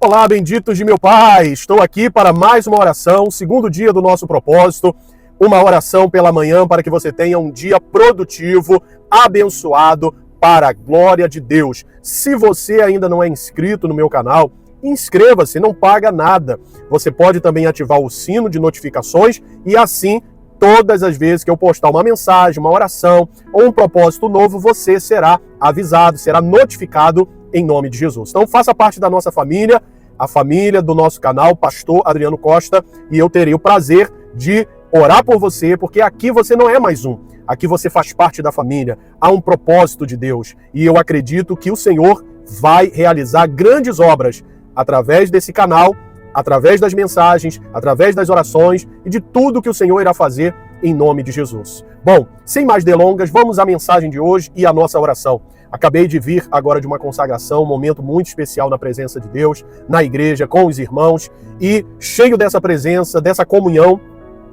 Olá, benditos de meu Pai! Estou aqui para mais uma oração, segundo dia do nosso propósito, uma oração pela manhã para que você tenha um dia produtivo, abençoado, para a glória de Deus. Se você ainda não é inscrito no meu canal, inscreva-se, não paga nada. Você pode também ativar o sino de notificações e assim, todas as vezes que eu postar uma mensagem, uma oração ou um propósito novo, você será avisado, será notificado em nome de Jesus. Então faça parte da nossa família, a família do nosso canal, Pastor Adriano Costa, e eu terei o prazer de orar por você, porque aqui você não é mais um. Aqui você faz parte da família. Há um propósito de Deus. E eu acredito que o Senhor vai realizar grandes obras através desse canal, através das mensagens, através das orações e de tudo que o Senhor irá fazer em nome de Jesus. Bom, sem mais delongas, vamos à mensagem de hoje e à nossa oração. Acabei de vir agora de uma consagração, um momento muito especial na presença de Deus, na igreja, com os irmãos, e cheio dessa presença, dessa comunhão,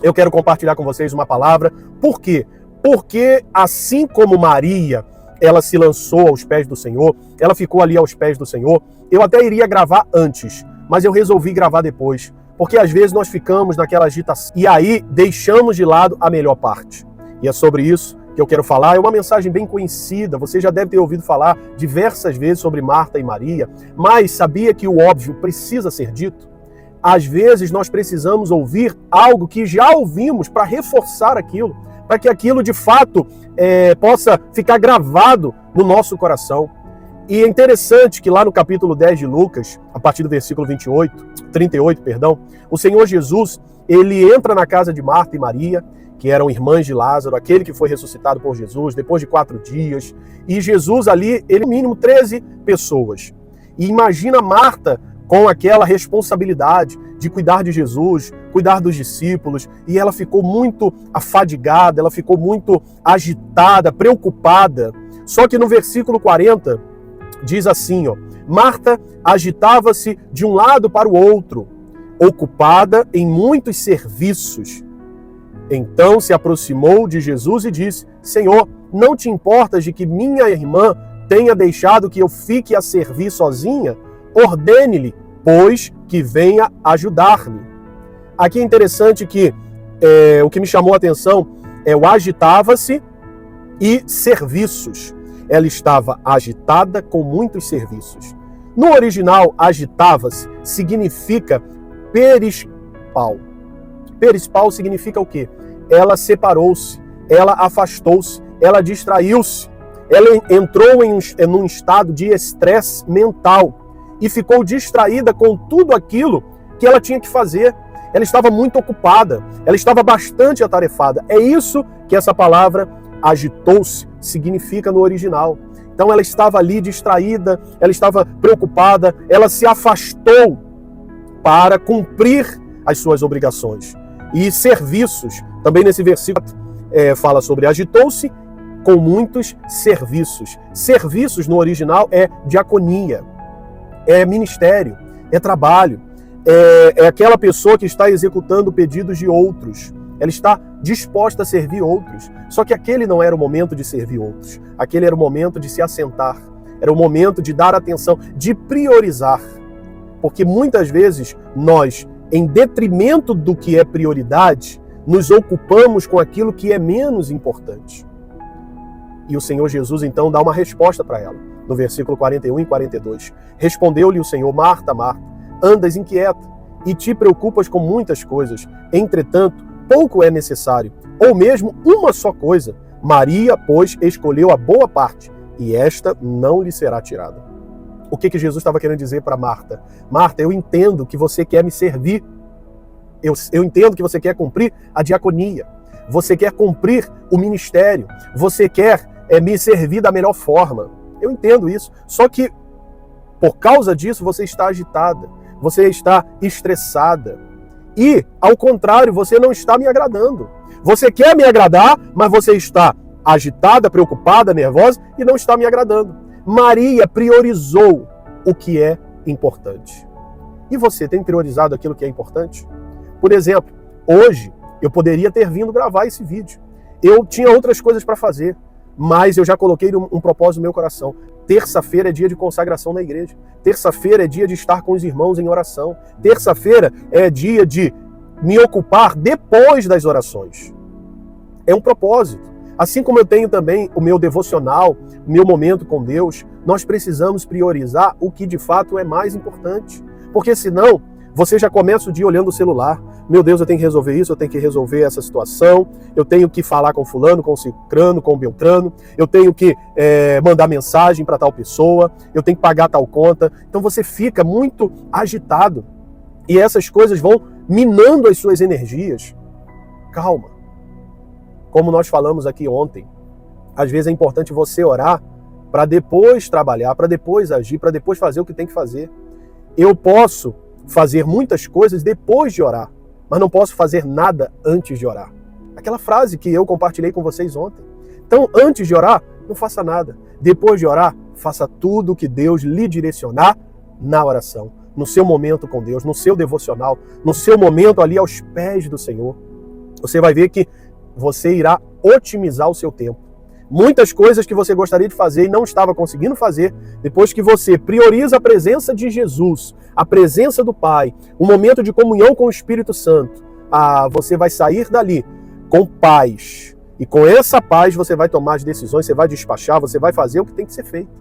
eu quero compartilhar com vocês uma palavra. Por quê? Porque assim como Maria, ela se lançou aos pés do Senhor, ela ficou ali aos pés do Senhor, eu até iria gravar antes, mas eu resolvi gravar depois, porque às vezes nós ficamos naquela agitação e aí deixamos de lado a melhor parte. E é sobre isso que eu quero falar. É uma mensagem bem conhecida, você já deve ter ouvido falar diversas vezes sobre Marta e Maria, mas sabia que o óbvio precisa ser dito? Às vezes nós precisamos ouvir algo que já ouvimos para reforçar aquilo, para que aquilo de fato possa ficar gravado no nosso coração. E é interessante que lá no capítulo 10 de Lucas, a partir do versículo 38, o Senhor Jesus, ele entra na casa de Marta e Maria, que eram irmãs de Lázaro, aquele que foi ressuscitado por Jesus depois de 4 dias. E Jesus ali, ele no mínimo 13 pessoas. E imagina Marta com aquela responsabilidade de cuidar de Jesus, cuidar dos discípulos, e ela ficou muito afadigada, ela ficou muito agitada, preocupada. Só que no versículo 40 diz assim, Marta agitava-se de um lado para o outro, ocupada em muitos serviços. Então se aproximou de Jesus e disse, Senhor, não te importas de que minha irmã tenha deixado que eu fique a servir sozinha? Ordene-lhe, pois, que venha ajudar-me. Aqui é interessante que o que me chamou a atenção é o agitava-se e serviços. Ela estava agitada com muitos serviços. No original, agitava-se significa perispal. Perispal significa o quê? Ela separou-se, ela afastou-se, ela distraiu-se, ela entrou em um estado de estresse mental e ficou distraída com tudo aquilo que ela tinha que fazer. Ela estava muito ocupada, ela estava bastante atarefada. É isso que essa palavra agitou-se significa no original. Então ela estava ali distraída, ela estava preocupada, ela se afastou para cumprir as suas obrigações. E serviços, também nesse versículo fala sobre agitou-se com muitos serviços. Serviços no original é diaconia, é ministério, é trabalho, é aquela pessoa que está executando pedidos de outros. Ela está disposta a servir outros. Só que aquele não era o momento de servir outros. Aquele era o momento de se assentar. Era o momento de dar atenção, de priorizar. Porque muitas vezes nós, em detrimento do que é prioridade, nos ocupamos com aquilo que é menos importante. E o Senhor Jesus então dá uma resposta para ela, no versículo 41 e 42. Respondeu-lhe o Senhor, Marta, Marta, andas inquieta e te preocupas com muitas coisas. Entretanto, pouco é necessário, ou mesmo uma só coisa. Maria, pois, escolheu a boa parte, e esta não lhe será tirada. O que Jesus estava querendo dizer para Marta? Marta, eu entendo que você quer me servir. Eu entendo que você quer cumprir a diaconia. Você quer cumprir o ministério. Você quer me servir da melhor forma. Eu entendo isso. Só que, por causa disso, você está agitada. Você está estressada. E, ao contrário, você não está me agradando. Você quer me agradar, mas você está agitada, preocupada, nervosa e não está me agradando. Maria priorizou o que é importante. E você tem priorizado aquilo que é importante? Por exemplo, hoje eu poderia ter vindo gravar esse vídeo. Eu tinha outras coisas para fazer, mas eu já coloquei um propósito no meu coração. Terça-feira é dia de consagração na igreja. Terça-feira é dia de estar com os irmãos em oração. Terça-feira é dia de me ocupar depois das orações. É um propósito. Assim como eu tenho também o meu devocional, o meu momento com Deus, nós precisamos priorizar o que de fato é mais importante. Porque senão, você já começa o dia olhando o celular. Meu Deus, eu tenho que resolver isso, eu tenho que resolver essa situação, eu tenho que falar com fulano, com cicrano, com beltrano, eu tenho que mandar mensagem para tal pessoa, eu tenho que pagar tal conta. Então você fica muito agitado e essas coisas vão minando as suas energias. Calma. Como nós falamos aqui ontem, às vezes é importante você orar para depois trabalhar, para depois agir, para depois fazer o que tem que fazer. Eu posso fazer muitas coisas depois de orar, mas não posso fazer nada antes de orar. Aquela frase que eu compartilhei com vocês ontem. Então, antes de orar, não faça nada. Depois de orar, faça tudo o que Deus lhe direcionar na oração, no seu momento com Deus, no seu devocional, no seu momento ali aos pés do Senhor. Você vai ver que você irá otimizar o seu tempo. Muitas coisas que você gostaria de fazer e não estava conseguindo fazer, depois que você prioriza a presença de Jesus, a presença do Pai, um momento de comunhão com o Espírito Santo, você vai sair dali com paz. E com essa paz você vai tomar as decisões, você vai despachar, você vai fazer o que tem que ser feito.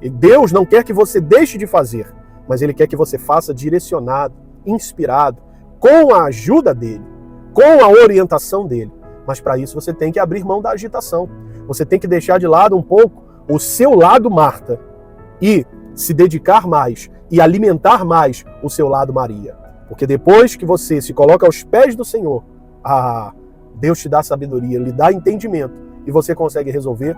E Deus não quer que você deixe de fazer, mas Ele quer que você faça direcionado, inspirado, com a ajuda dEle, com a orientação dEle. Mas para isso você tem que abrir mão da agitação. Você tem que deixar de lado um pouco o seu lado Marta e se dedicar mais e alimentar mais o seu lado Maria. Porque depois que você se coloca aos pés do Senhor, Deus te dá sabedoria, lhe dá entendimento e você consegue resolver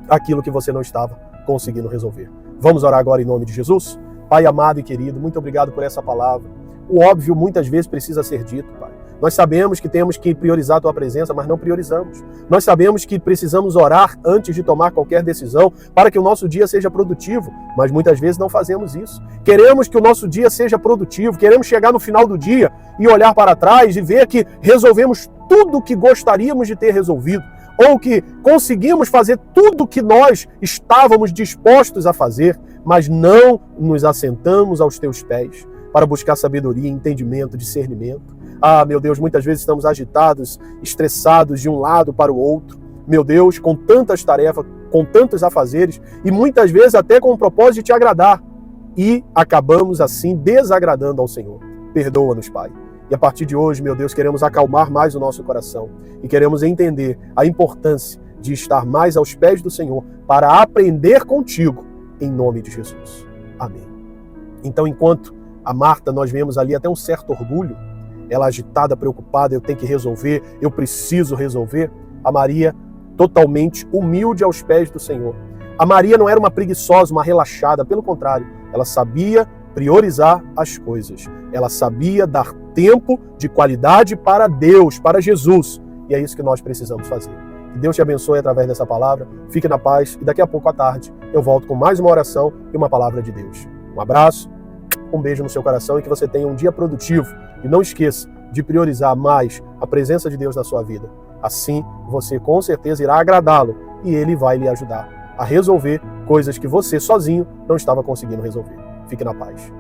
aquilo que você não estava conseguindo resolver. Vamos orar agora em nome de Jesus? Pai amado e querido, muito obrigado por essa palavra. O óbvio muitas vezes precisa ser dito, Pai. Nós sabemos que temos que priorizar a Tua presença, mas não priorizamos. Nós sabemos que precisamos orar antes de tomar qualquer decisão para que o nosso dia seja produtivo, mas muitas vezes não fazemos isso. Queremos que o nosso dia seja produtivo, queremos chegar no final do dia e olhar para trás e ver que resolvemos tudo o que gostaríamos de ter resolvido, ou que conseguimos fazer tudo o que nós estávamos dispostos a fazer, mas não nos assentamos aos Teus pés para buscar sabedoria, entendimento, discernimento. Meu Deus, muitas vezes estamos agitados, estressados de um lado para o outro. Meu Deus, com tantas tarefas, com tantos afazeres e muitas vezes até com o propósito de Te agradar. E acabamos assim desagradando ao Senhor. Perdoa-nos, Pai. E a partir de hoje, meu Deus, queremos acalmar mais o nosso coração e queremos entender a importância de estar mais aos pés do Senhor para aprender contigo, em nome de Jesus. Amém. Então, enquanto a Marta, nós vemos ali até um certo orgulho, ela agitada, preocupada, eu tenho que resolver, eu preciso resolver. A Maria, totalmente humilde aos pés do Senhor. A Maria não era uma preguiçosa, uma relaxada, pelo contrário, ela sabia priorizar as coisas. Ela sabia dar tempo de qualidade para Deus, para Jesus. E é isso que nós precisamos fazer. Que Deus te abençoe através dessa palavra. Fique na paz e daqui a pouco à tarde eu volto com mais uma oração e uma palavra de Deus. Um abraço, um beijo no seu coração e que você tenha um dia produtivo. E não esqueça de priorizar mais a presença de Deus na sua vida. Assim, você com certeza irá agradá-lo e Ele vai lhe ajudar a resolver coisas que você sozinho não estava conseguindo resolver. Fique na paz.